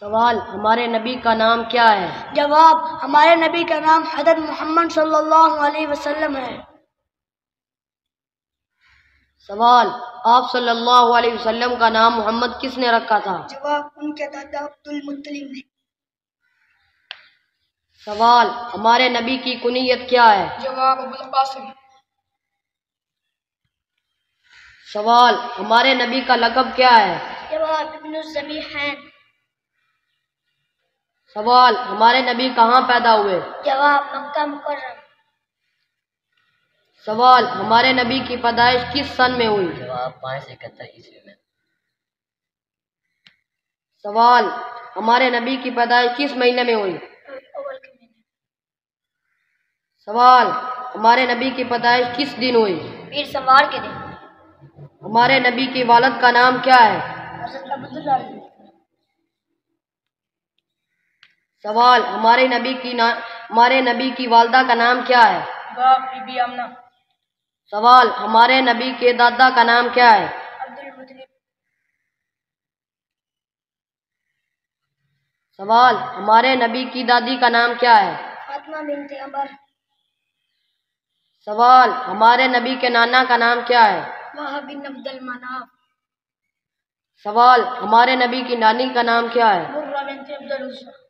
سوال: ہمارے نبی کا نام کیا ہے؟ جواب: ہمارے نبی کا نام حضرت محمد صلی اللہ علیہ وسلم ہے۔ سوال: آپ صلی اللہ علیہ وسلم کا نام محمد کس نے رکھا تھا؟ جواب: ان کے دادا عبد المطلب نے۔ سوال: ہمارے نبی کی کنیت کیا ہے؟ جواب: ابو القاسم۔ سوال: ہمارے نبی کا لقب کیا ہے؟ جواب: ابن الذبیحین۔ سوال: ہمارے نبی کہاں پیدا ہوئے؟ جواب: مکہ مکرم۔ سوال: ہمارے نبی کی پیدائش کس سن میں ہوئی؟ جواب: 571 عیسوی میں۔ سوال: ہمارے نبی کی پیدائش کس مہینے میں ہوئی؟ اول کے مہینے۔ سوال: ہمارے نبی کی پیدائش کس دن ہوئی؟ پیر سوار کے دن۔ ہمارے نبی کی والد کا نام کیا ہے؟ حضرت عبداللہ رضی۔ سوال: ہمارے نبی کی والدہ کا نام کیا ہے؟ جواب: بی بی آمنہ۔ سوال: ہمارے نبی کے دادا کا نام کیا ہے؟ عبد المطلب۔ سوال: ہمارے نبی کی دادی کا نام کیا ہے؟ فاطمہ بنت عمر۔ سوال: ہمارے نبی کے نانا کا نام کیا ہے؟ وہب بن عبد المناف۔ سوال: ہمارے نبی کی نانی کا نام کیا ہے؟ مرہ بنت عبد العزیٰ۔